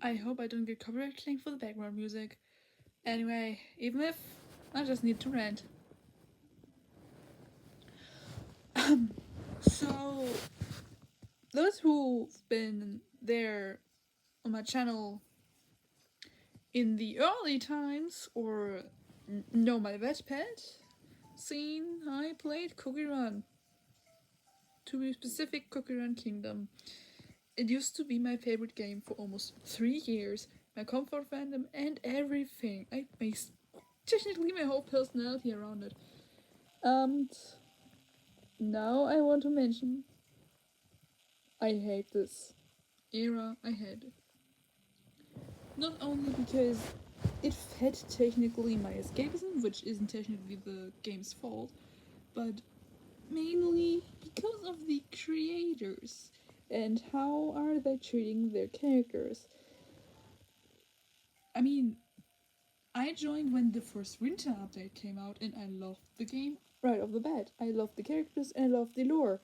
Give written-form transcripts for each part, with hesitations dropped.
I hope I don't get copyright claim for the background music. Anyway, even if I just need to rant. So, those who've been there on my channel in the early times or know my Wattpad scene, I played Cookie Run. To be specific, Cookie Run Kingdom. It used to be my favorite game for almost 3 years, my comfort fandom and everything. I based technically my whole personality around it. And now I want to mention I hate this era. I hate it. Not only because it fed technically my escapism, which isn't technically the game's fault, but mainly because of the creators and how are they treating their characters. I mean, I joined when the first winter update came out and I loved the game right off the bat. I loved the characters and I loved the lore.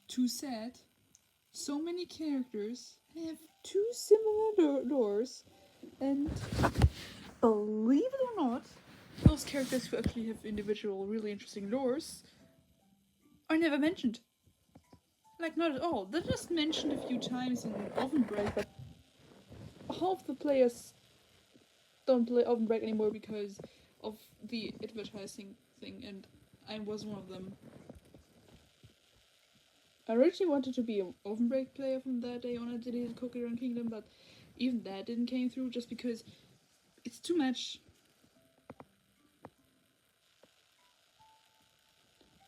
Too sad, so many characters have two similar lores, and believe it or not, those characters who actually have individual really interesting lores are never mentioned. Like, not at all. They're just mentioned a few times in Oven Break, but half the players don't play Oven Break anymore because of the advertising thing, and I was one of them. I originally wanted to be an Oven Break player from that day on. I deleted Cookie Run Kingdom, but even that didn't came through just because it's too much.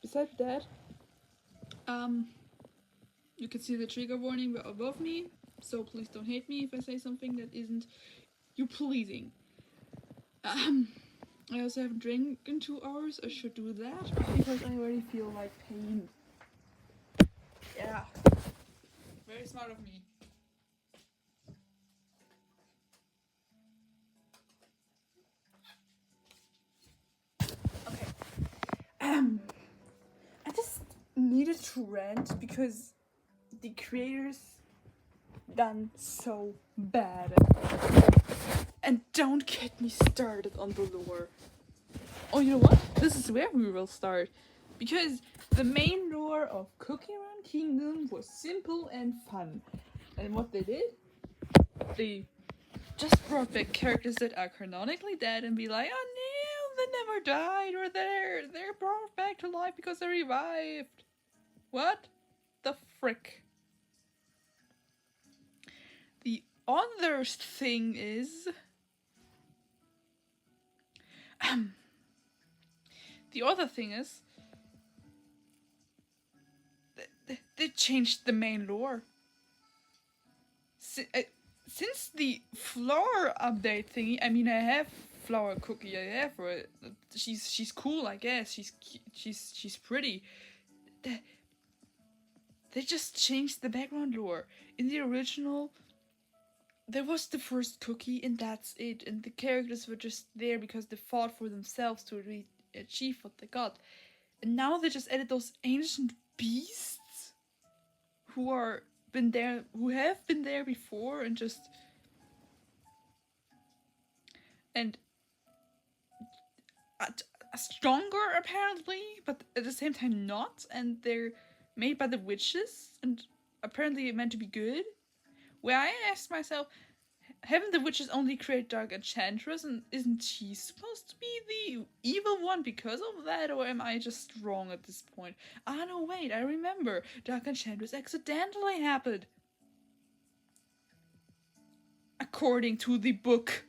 Besides that, you can see the trigger warning above me, so please don't hate me if I say something that isn't you pleasing. I also haven't drank in 2 hours. I should do that because I already feel like pain. Yeah, very smart of me. Okay. I just needed to rant because the creators done so bad. And don't get me started on the lore. Oh, you know what? This is where we will start. Because the main lore of Cookie Run Kingdom was simple and fun. And what they did? They just brought back characters that are canonically dead and be like, oh no, they never died, or they're brought back to life because they revived. What the frick? The other thing is... the other thing is... they changed the main lore. Since the flower update thingy, I mean, I have Flower Cookie, I have her. She's cool, I guess. She's pretty. They just changed the background lore. In the original, there was the first cookie and that's it. And the characters were just there because they fought for themselves to achieve what they got. And now they just added those ancient beasts who have been there before and just... and stronger apparently, but at the same time not, and they're made by the witches and apparently meant to be good. Where I asked myself, haven't the witches only created Dark Enchantress, and isn't she supposed to be the evil one because of that, or am I just wrong at this point? Ah no, wait, I remember. Dark Enchantress accidentally happened. According to the book.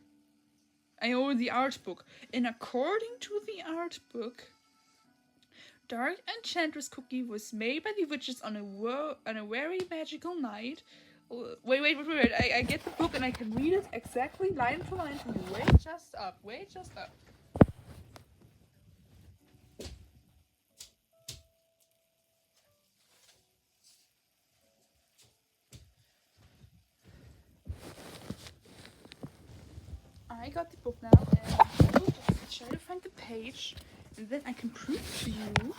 The art book. And according to the art book, Dark Enchantress Cookie was made by the witches on a very magical night. Wait. I get the book and I can read it exactly line for line to you. Wait just up. I got the book now and I will just try to find the page and then I can prove to you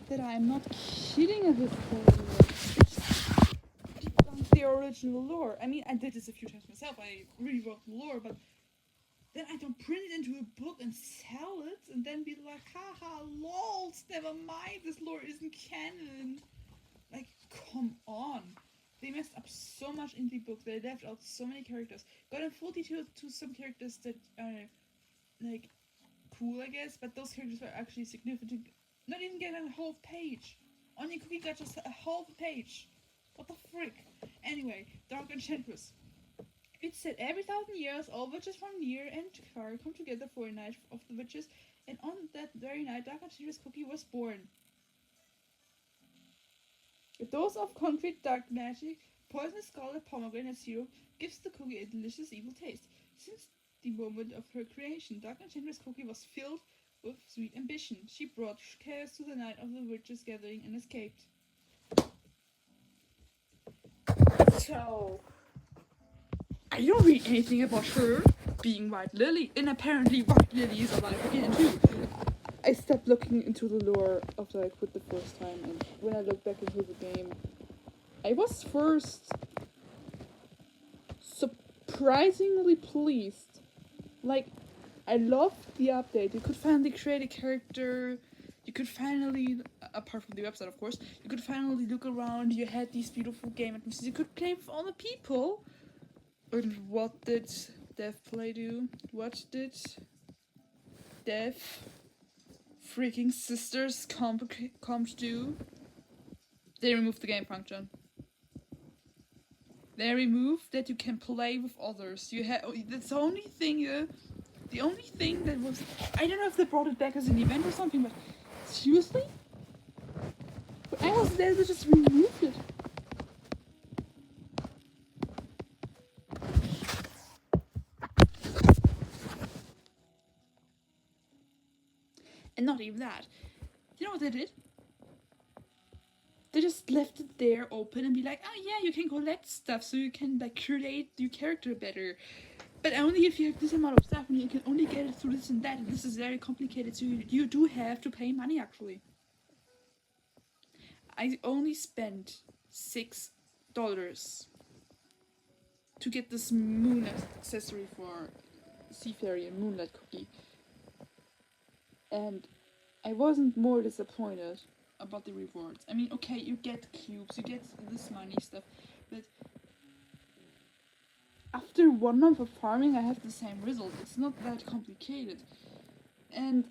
that I'm not kidding at this point. the original lore. I mean, I did this a few times myself. I rewrote the lore, but then I don't print it into a book and sell it, and then be like, haha, lols, never mind, this lore isn't canon. Like, come on. They messed up so much in the book. They left out so many characters. Got a full detail to some characters that are, like, cool, I guess, but those characters were actually significant. Not even getting a whole page. Only Cookie got just a whole page. What the frick? Anyway, Dark Enchantress. It said every 1,000 years, all witches from Near and Far come together for a night of the witches, and on that very night, Dark Enchantress Cookie was born. A dose of concrete dark magic, poisonous scarlet pomegranate syrup gives the cookie a delicious evil taste. Since the moment of her creation, Dark Enchantress Cookie was filled with sweet ambition. She brought chaos to the night of the witches' gathering and escaped. So, I don't read anything about her being White Lily, and apparently White Lily is alive again too. I stopped looking into the lore after I quit the first time, and when I looked back into the game, I was first surprisingly pleased. Like, I loved the update. You could finally create a character. You could finally, apart from the website of course, you could finally look around. You had these beautiful game atmospheres. You could play with all the people. And what did Dev Play do? What did Dev freaking Sisters Comp do? They removed the game function. They removed that you can play with others. You have that's the only thing. The only thing that was, I don't know if they brought it back as an event or something, but seriously? But I was there, they just removed it. And not even that. You know what they did? They just left it there open and be like, oh yeah, you can collect stuff so you can like create your character better. But only if you have this amount of stuff, and you can only get it through this and that, and this is very complicated, so you do have to pay money actually. I only spent $6 to get this moon accessory for Seafaring and Moonlight Cookie. And I wasn't more disappointed about the rewards. I mean, okay, you get cubes, you get this money stuff, but after 1 month of farming, I have the same result. It's not that complicated. And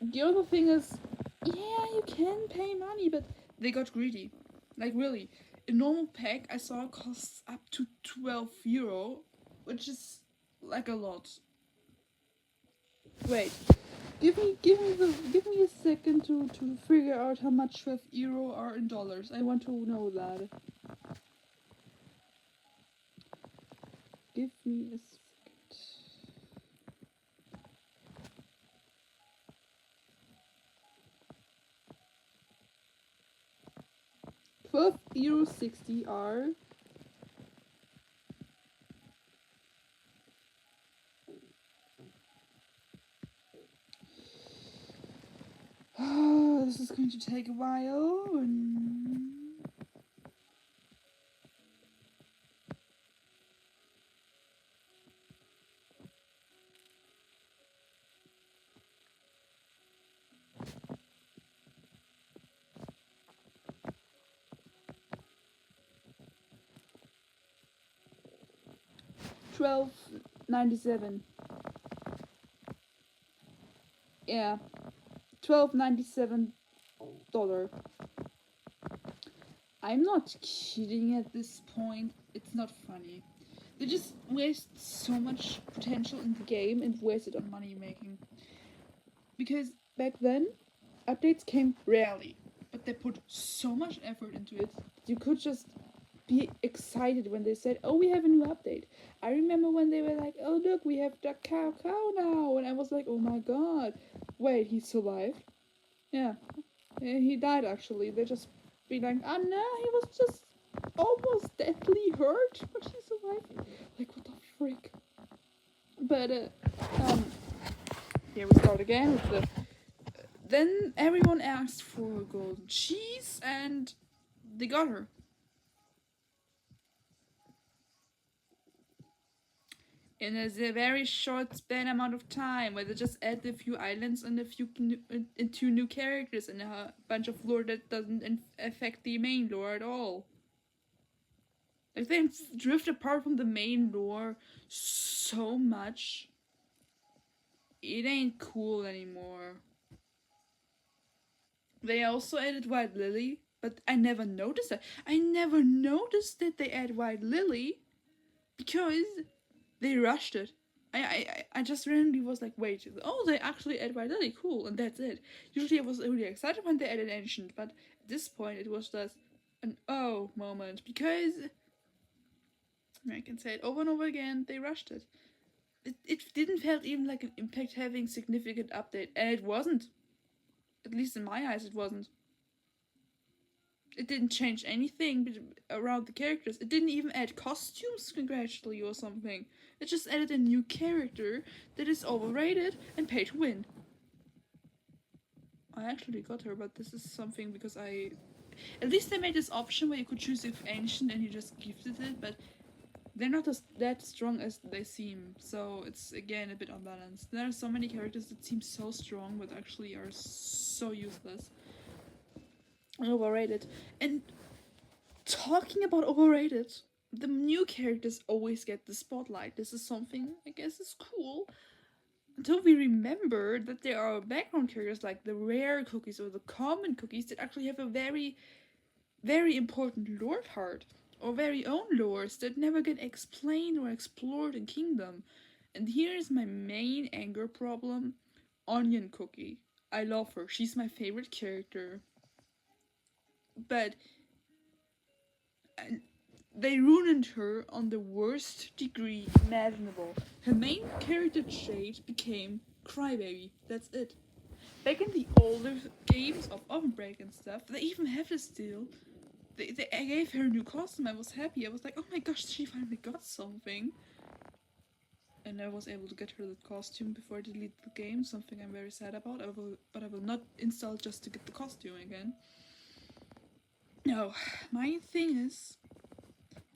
the other thing is, yeah, you can pay money, but they got greedy. Like, really. A normal pack I saw costs up to €12, which is like a lot. Wait, give me a second to figure out how much €12 are in dollars. I want to know that. Give me a second. €12.60 are this is going to take a while. $12.97. Yeah, $12.97. I'm not kidding at this point. It's not funny. They just waste so much potential in the game and waste it on money making. Because back then, updates came rarely, but they put so much effort into it. You could just be excited when they said, oh, we have a new update. I remember when they were like, oh, look, we have the CRK now. And I was like, oh my god. Wait, he survived? Yeah, he died actually. They just be like, oh no, he was just almost deathly hurt, but he survived. Like, what the frick? But, here we start again with the... Then everyone asked for golden cheese, and they got her. in a very short span amount of time, where they just add a few islands and and two new characters and a bunch of lore that doesn't affect the main lore at all. Like, they drift apart from the main lore so much. It ain't cool anymore. They also added White Lily, but I never noticed that. I never noticed that they add White Lily because they rushed it. I just randomly was like, wait, oh, they actually add White Lily, cool, and that's it. Usually I was really excited when they added Ancient, but at this point it was just an oh moment, because I can say it over and over again, they rushed it. It didn't feel even like an Impact having significant update, and it wasn't. At least in my eyes, it wasn't. It didn't change anything around the characters. It didn't even add costumes congratulatory or something. It just added a new character that is overrated and pay to win. I actually got her, but this is something because at least they made this option where you could choose if Ancient and you just gifted it, but they're not that strong as they seem, so it's again a bit unbalanced. There are so many characters that seem so strong but actually are so useless. Overrated. And talking about overrated, the new characters always get the spotlight. This is something I guess is cool. Until we remember that there are background characters like the rare cookies or the common cookies that actually have a very, very important lore part, or very own lores that never get explained or explored in Kingdom. And here's my main anger problem. Onion Cookie. I love her. She's my favorite character. But they ruined her on the worst degree imaginable. Her main character trait became Crybaby. That's it. Back in the older games of Ovenbreak and stuff, they even have this still. I gave her a new costume. I was happy. I was like, oh my gosh, she finally got something. And I was able to get her the costume before I delete the game, something I'm very sad about. But I will not install just to get the costume again. No, my thing is,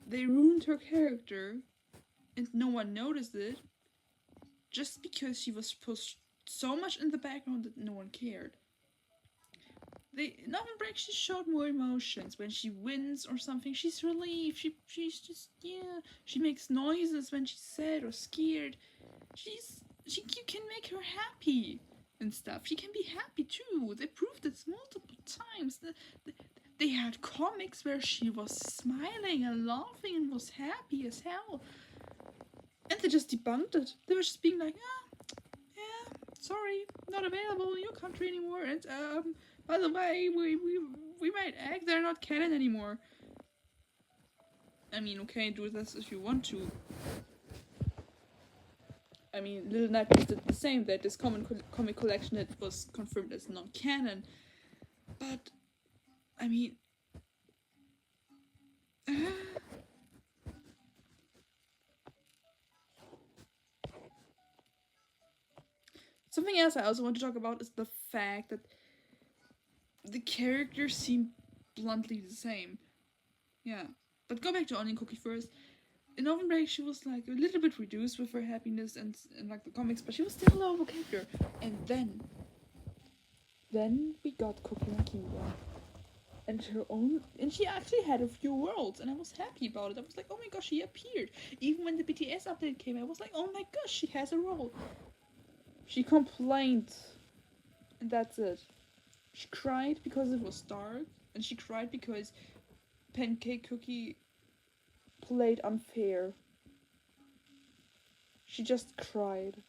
they ruined her character, and no one noticed it, just because she was pushed so much in the background that no one cared. In Ovenbreak, she showed more emotions. When she wins or something, she's relieved. She's just, yeah. She makes noises when she's sad or scared. You can make her happy and stuff. She can be happy too. They proved this multiple times. They had comics where she was smiling and laughing and was happy as hell. And they just debunked it. They were just being like, yeah, sorry, not available in your country anymore. And by the way, we might egg, they're not canon anymore. I mean, okay, do this if you want to. I mean, Little Nightmares did the same, that this comic collection that was confirmed as non-canon. But, I mean... Something else I also want to talk about is the fact that the characters seem bluntly the same. Yeah. But go back to Onion Cookie first. In Ovenbreak, she was like a little bit reduced with her happiness and like the comics, but she was still a lovable character. And then we got Cookie and Kingdom. And she actually had a few worlds, and I was happy about it. I was like, oh my gosh, she appeared. Even when the BTS update came, I was like, oh my gosh, she has a role. She complained, and that's it. She cried because it was dark, and she cried because Pancake Cookie played unfair. She just cried.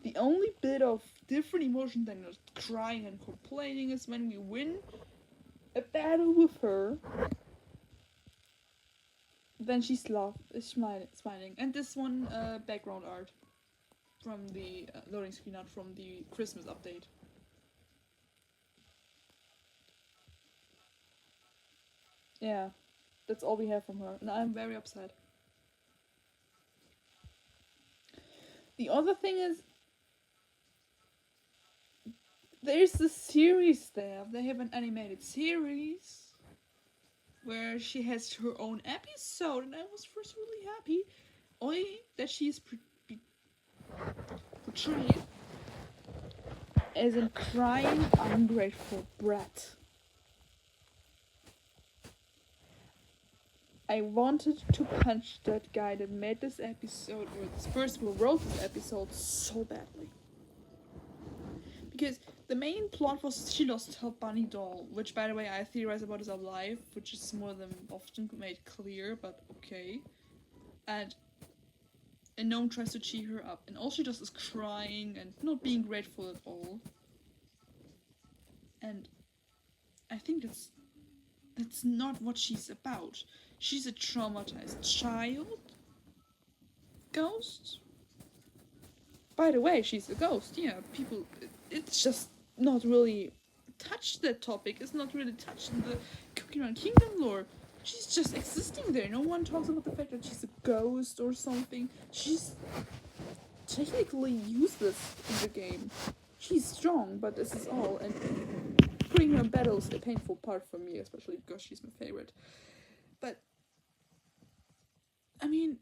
The only bit of different emotion than just crying and complaining is when we win a battle with her. Then she's smiling. And this one background art from the loading screen art from the Christmas update. Yeah, that's all we have from her, and I'm very upset. The other thing is, there's the series there. They have an animated series where she has her own episode, and I was first really happy. only that she's portrayed as a crying, ungrateful brat. I wanted to punch that guy that made this episode, or this person who wrote this episode, so badly. Because the main plot was she lost her bunny doll, which, by the way, I theorize about is alive, which is more than often made clear, but okay. And no one tries to cheer her up, and all she does is crying and not being grateful at all. And I think that's not what she's about. She's a traumatized child ghost. By the way, she's a ghost. Yeah, people. It's just not really touched that topic. It's not really touched in the Cookie Run Kingdom lore. She's just existing there. No one talks about the fact that she's a ghost or something. She's technically useless in the game. She's strong, but this is all. And putting her in battle is a painful part for me, especially because she's my favorite. But I mean,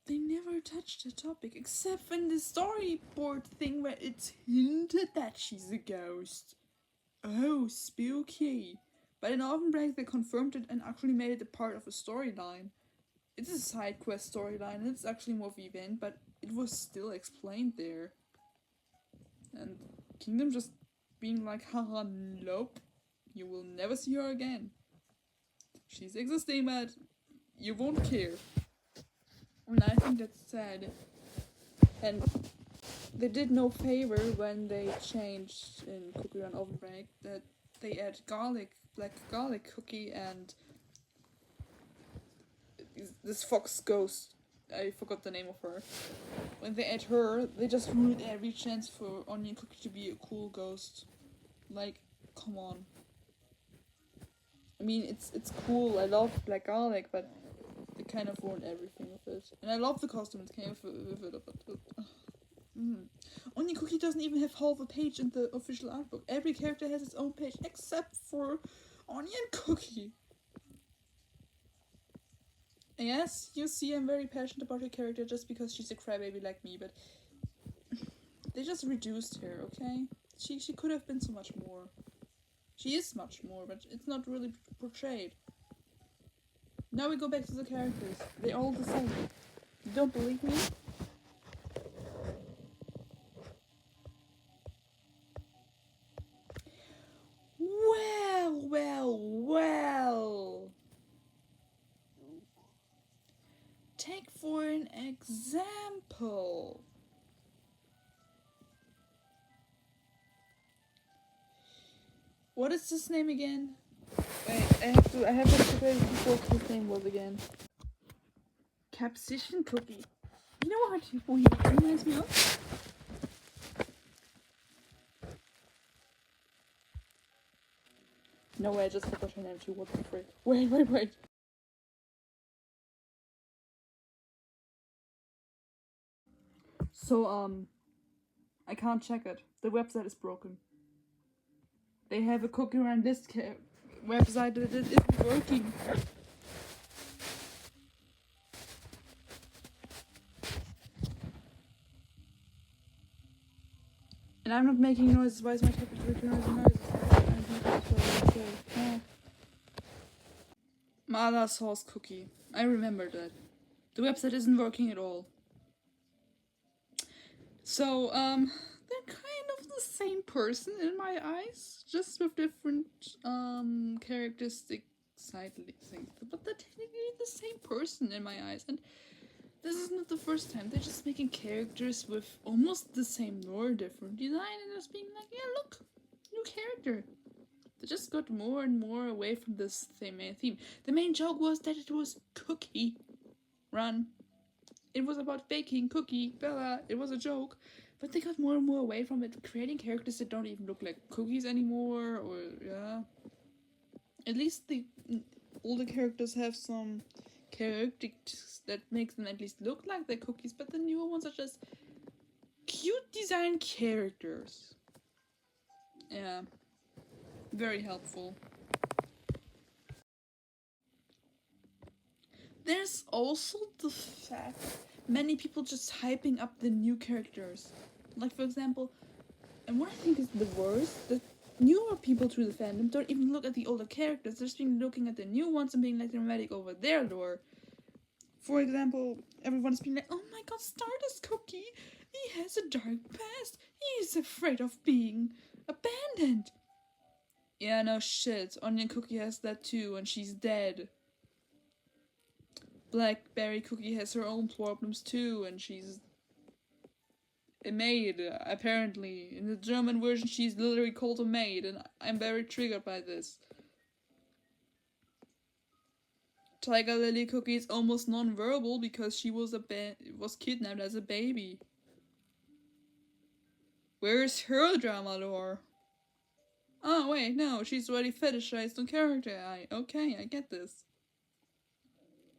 they never touched the topic, except in the storyboard thing where it's hinted that she's a ghost. Oh, spooky. But in Oven Break they confirmed it and actually made it a part of a storyline. It's a side quest storyline, and it's actually more of an event, but it was still explained there. And Kingdom just being like, haha, nope, you will never see her again. She's existing, but you won't care. And I think that's sad. And they did no favor when they changed in Cookie Run Oven Break that they add black garlic cookie, and this fox ghost. I forgot the name of her. When they add her, they just ruined every chance for Onion Cookie to be a cool ghost. Like, come on. I mean, it's cool. I love black garlic, but they kind of ruined everything with it. And I love the costume it came with it, but Onion Cookie doesn't even have half a page in the official art book. Every character has its own page except for Onion Cookie. Yes, you see I'm very passionate about her character just because she's a crybaby like me, but they just reduced her, okay? She could have been so much more. She is much more, but it's not really portrayed. Now we go back to the characters. They're all the same. You don't believe me? Well. Take for an example. What is his name again? Wait, I have to figure out what his name was again. Capsician Cookie. You know what he reminds me of? No way, I just forgot her name too. What the frick? Wait. So, I can't check it. The website is broken. They have a Cookie Run list website that isn't working. And I'm not making noises. Why is my cat making noises? Mala sauce cookie. I remember that. The website isn't working at all. So, they're kind of the same person in my eyes, just with different, characteristic side things. But they're technically the same person in my eyes, and this is not the first time. They're just making characters with almost the same lore, different design, and just being like, yeah, look, new character. They just got more and more away from this main theme. The main joke was that it was Cookie Run. It was about baking, cookie, Bella. It was a joke. But they got more and more away from it, creating characters that don't even look like cookies anymore, or, yeah. At least all the characters have some characteristics that makes them at least look like they're cookies, but the newer ones are just cute design characters. Yeah. Very helpful. There's also the fact many people just hyping up the new characters. Like, for example, and what I think is the worst, the newer people to the fandom don't even look at the older characters. They're just been looking at the new ones and being like dramatic over their lore. For example, everyone's been like, oh my god, Stardust Cookie! He has a dark past. He's afraid of being abandoned. Yeah, no shit. Onion Cookie has that too, and she's dead. Blackberry Cookie has her own problems too, and she's a maid, apparently. In the German version, she's literally called a maid, and I'm very triggered by this. Tiger Lily Cookie is almost non-verbal because she was was kidnapped as a baby. Where's her drama lore? Oh wait, no, she's already fetishized on character. Okay, I get this.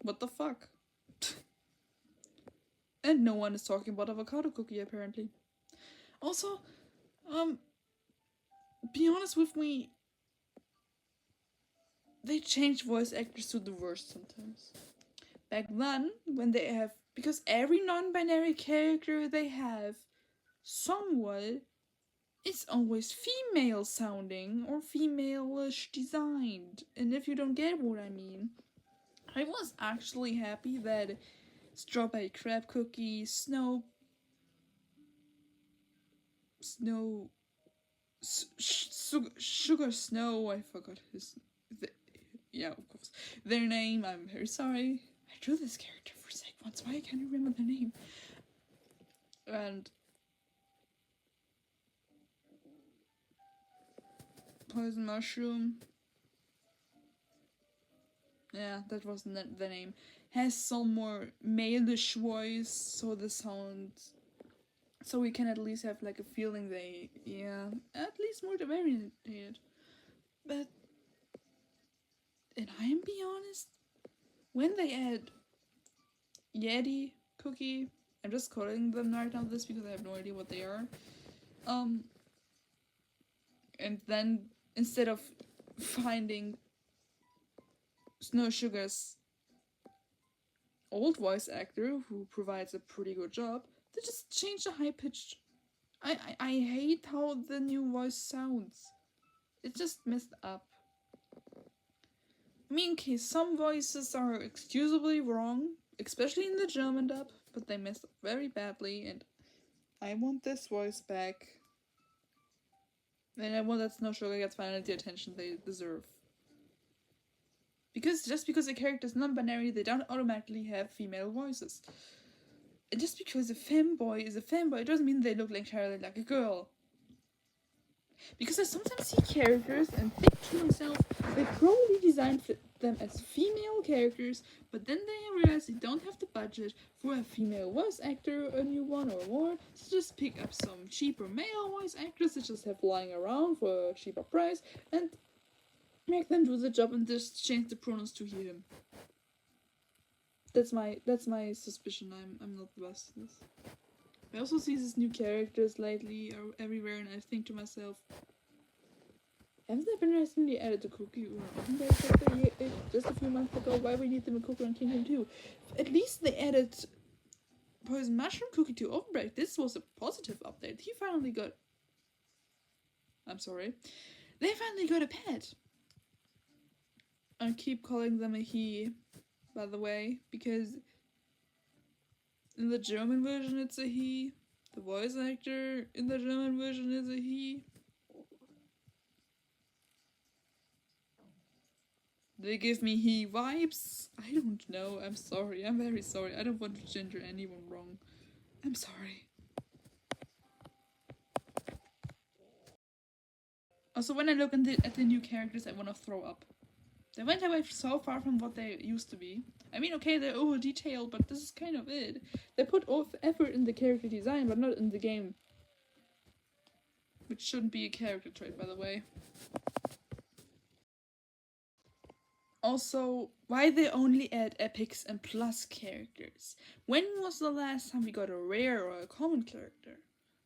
What the fuck? And no one is talking about Avocado Cookie apparently. Also, be honest with me, they change voice actors to the worst sometimes. Back then, when they have, because every non-binary character they have, somewhat, is always female sounding or female-ish designed. And if you don't get what I mean, I was actually happy that Strawberry Crab Cookie, Sugar Snow, I forgot yeah, of course, their name, I'm very sorry. I drew this character for sec once, why can't I remember their name? And Poison Mushroom, yeah, that wasn't the name, has some more male-ish voice, so the sound, so we can at least have like a feeling they, yeah, at least more varied. But, and I'm be honest, when they add Yeti Cookie, I'm just calling them right now this because I have no idea what they are, and then instead of finding Snow Sugar's old voice actor who provides a pretty good job, they just change the high pitched. I hate how the new voice sounds. It's just messed up. I mean, okay, some voices are excusably wrong, especially in the German dub, but they messed up very badly, and I want this voice back. And I want that Snow Sugar gets finally the attention they deserve. Because just because a character is non-binary, they don't automatically have female voices. And just because a femboy is a femboy, it doesn't mean they look entirely like a girl. Because I sometimes see characters and think to myself, they probably designed them as female characters, but then they realize they don't have the budget for a female voice actor, a new one or more, so just pick up some cheaper male voice actors that just have lying around for a cheaper price, and make them do the job and just change the pronouns to he, him. That's my suspicion. I'm not the best at this. I also see these new characters lately everywhere, and I think to myself, haven't they been recently added to Cookie just a few months ago? Why we need them in Cookie and Kingdom 2? At least they added Poison Mushroom Cookie to Overbreak. This was a positive update. He finally got... I'm sorry. They finally got a pet. I keep calling them a he, by the way, because in the German version it's a he. The voice actor in the German version is a he. They give me he vibes. I don't know. I'm sorry. I'm very sorry. I don't want to gender anyone wrong. I'm sorry. Also, when I look at the new characters, I want to throw up. They went away so far from what they used to be. I mean, okay, they're over detailed, but this is kind of it. They put all effort in the character design, but not in the game. Which shouldn't be a character trait, by the way. Also, why they only add epics and plus characters? When was the last time we got a rare or a common character?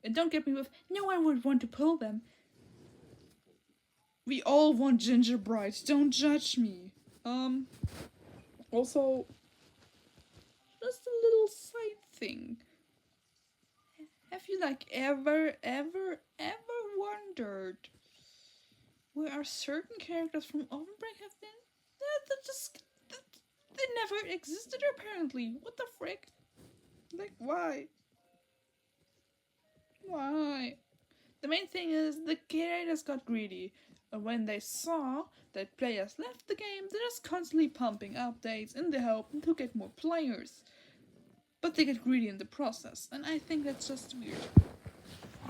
And don't get me with, no one would want to pull them. We all want Ginger Bright, don't judge me. Also, just a little side thing. Have you ever wondered where are certain characters from Overbreak have been? They never existed apparently. What the frick? Why? Why? The main thing is the creators got greedy, and when they saw that players left the game, they're just constantly pumping updates in the hope to get more players. But they get greedy in the process, and I think that's just weird.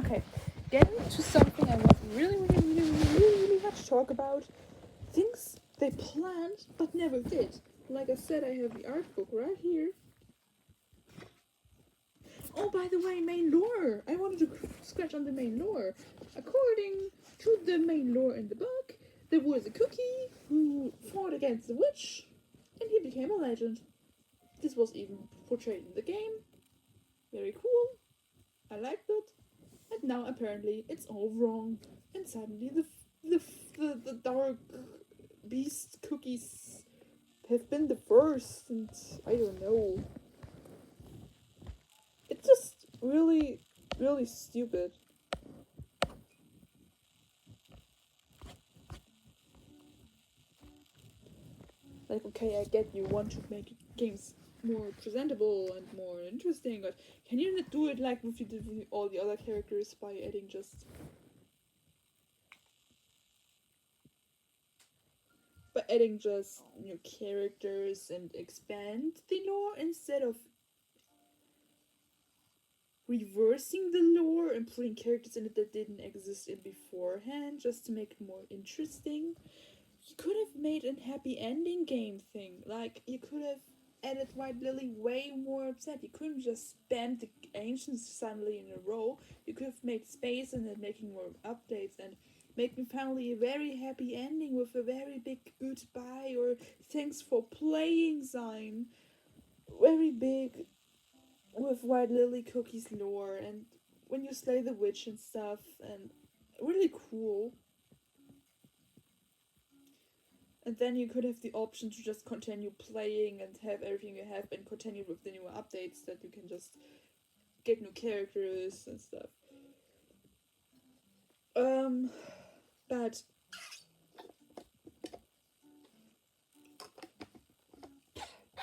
Okay, getting to something I want really have to talk about. Things they planned but never did. Like I said, I have the art book right here. Oh, by the way, main lore. I wanted to scratch on the main lore. According to the main lore in the book, there was a cookie who fought against the witch, and he became a legend. This was even portrayed in the game. Very cool. I liked it. And now apparently it's all wrong, and suddenly the dark beast cookies have been the first, and I don't know. It's just really stupid. Okay, I get you want to make games more presentable and more interesting, but can you not do it like what you did with all the other characters by adding just new characters and expand the lore instead of reversing the lore and putting characters in it that didn't exist in beforehand just to make it more interesting? You could have made a happy ending game thing. You could have added White Lily way more upset. You couldn't just spam the ancients suddenly in a row. You could have made space and then making more updates and making finally a very happy ending with a very big goodbye or thanks for playing sign. Very big with White Lily Cookie's lore and when you slay the witch and stuff, and really cool. And then you could have the option to just continue playing and have everything you have and continue with the newer updates that you can just get new characters and stuff. But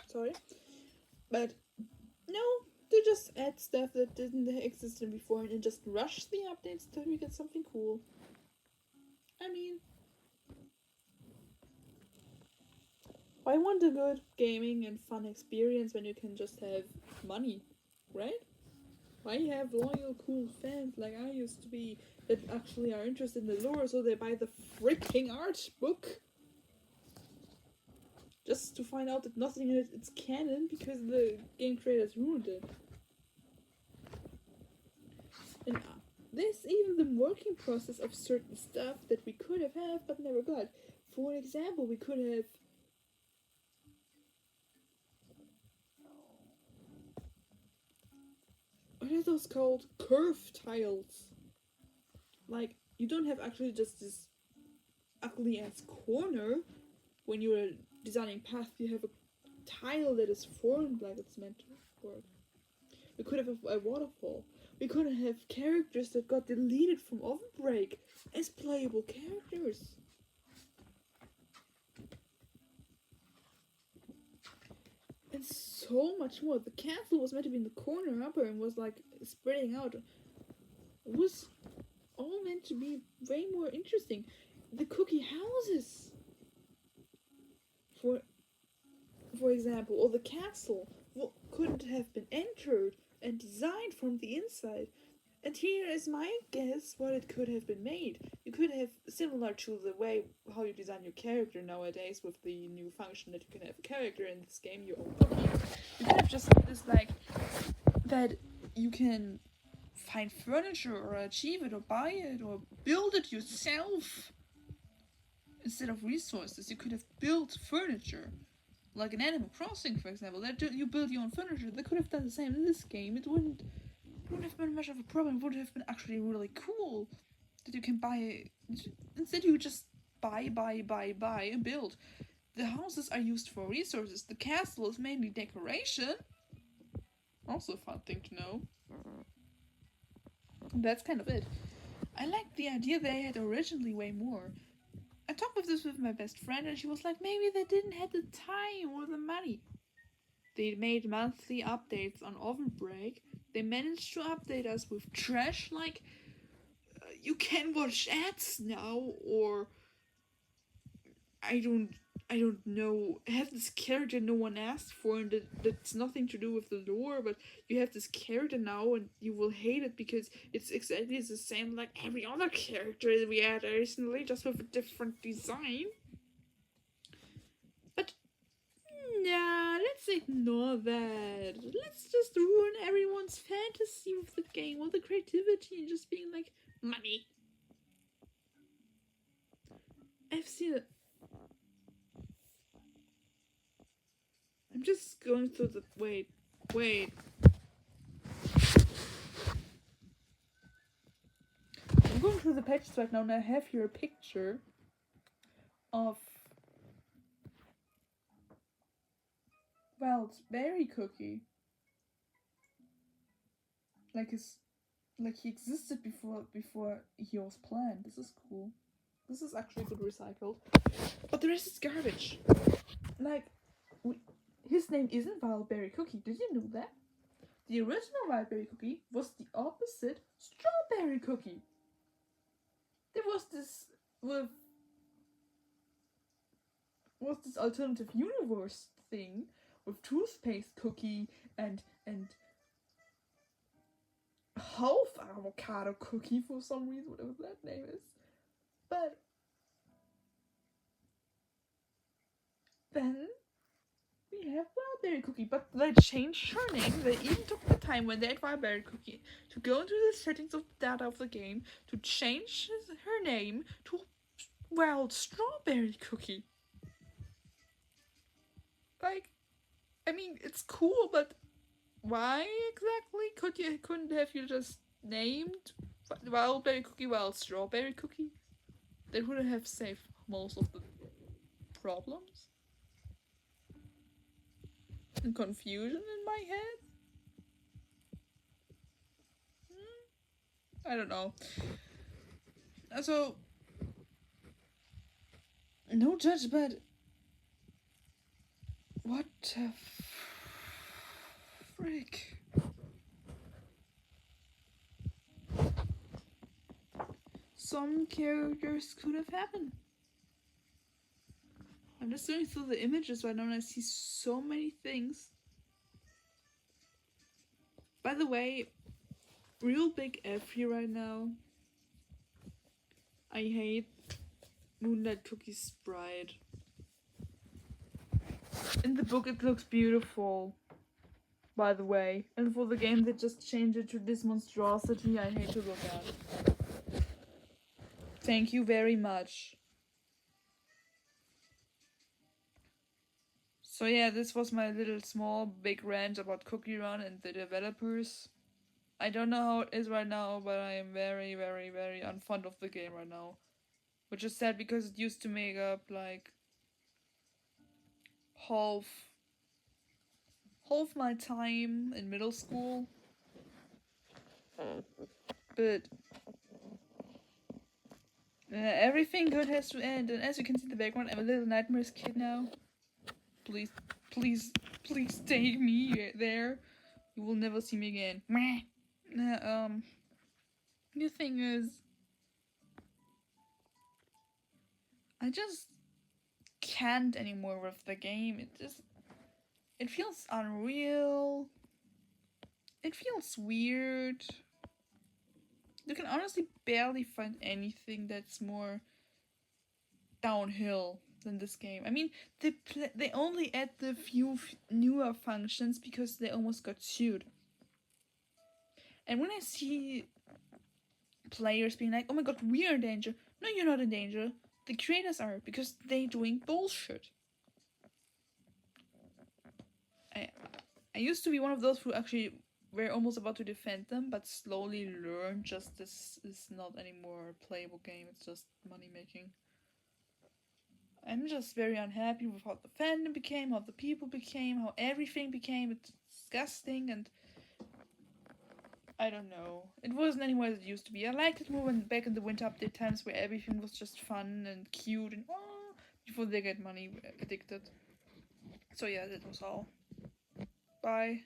sorry. But no, they just add stuff that didn't exist before and just rush the updates till you get something cool. I mean, why want a good gaming and fun experience when you can just have money, right? Why have loyal, cool fans like I used to be that actually are interested in the lore, so they buy the freaking art book just to find out that nothing in it's canon because the game creators ruined it. And there's even the working process of certain stuff that we could have had but never got. For example, we could have what are those called? Curve tiles. You don't have actually just this ugly ass corner when you're designing path. You have a tile that is formed like it's meant to work. We could have a waterfall. We could have characters that got deleted from Overbreak as playable characters. And so much more. The castle was meant to be in the corner upper and was spreading out. It was all meant to be way more interesting. The cookie houses, for example, or the castle, couldn't have been entered and designed from the inside. And here is my guess what it could have been made. You could have, similar to the way how you design your character nowadays with the new function that you can have a character in this game, your own cookie. You could have just made this that you can find furniture or achieve it or buy it or build it yourself. Instead of resources, you could have built furniture. Like in Animal Crossing, for example, that you build your own furniture. They could have done the same in this game. It wouldn't have been much of a problem. It would have been actually really cool that you can buy. Instead, you just buy and build. The houses are used for resources. The castle is mainly decoration. Also a fun thing to know. That's kind of it. I liked the idea they had originally way more. I talked with this with my best friend, and she was like, maybe they didn't have the time or the money. They made monthly updates on oven break. They managed to update us with trash like you can watch ads now, or I don't I don't know, have this character no one asked for, and that's nothing to do with the lore, but you have this character now and you will hate it because it's exactly the same like every other character we had recently, just with a different design. But nah, let's ignore that. Let's just ruin everyone's fantasy with the game, with the creativity, and just being like, money. I've seen it. I'm just going through the. Wait. I'm going through the pages right now, and I have here a picture of. Well, it's berry cookie. Like he existed before he was planned. This is cool. This is actually good recycled. But the rest is garbage. Like, his name isn't Wildberry Cookie. Did you know that? The original Wildberry Cookie was the opposite Strawberry Cookie. There was this alternative universe thing with toothpaste cookie and half avocado cookie for some reason, whatever that name is. But then we have Wildberry Cookie, but they changed her name. They even took the time when they had Wildberry Cookie to go into the settings of the data of the game to change her name to Strawberry Cookie. Like, I mean, it's cool, but why exactly? Couldn't have you just named Wildberry Cookie Strawberry Cookie? That would have saved most of the problems and confusion in my head. I don't know. So, no judge, but what the frick? Some characters could have happened. I'm just going through the images right now and I see so many things. By the way, real big F here right now. I hate Moonlight Cookie's sprite. In the book it looks beautiful, by the way. And for the game they just changed it to this monstrosity I hate to look at. Thank you very much. So yeah, this was my little small big rant about Cookie Run and the developers. I don't know how it is right now, but I am very, very, very unfond of the game right now. Which is sad because it used to make up like half my time in middle school. But everything good has to end, and as you can see in the background, I'm a little nightmares kid now. Please take me there. You will never see me again. The thing is, I just can't anymore with the game. It feels unreal. It feels weird. You can honestly barely find anything that's more downhill than this game. I mean, they only add the few newer functions because they almost got sued. And when I see players being like, "Oh my god, we're in danger," no, you're not in danger. The creators are, because they're doing bullshit. I used to be one of those who actually were almost about to defend them, but slowly learned just this is not anymore a playable game. It's just money making. I'm just very unhappy with how the fandom became, how the people became, how everything became. It's disgusting, and I don't know. It wasn't anywhere as it used to be. I liked it more when back in the winter update times where everything was just fun and cute and before they get money addicted. So yeah, that was all. Bye.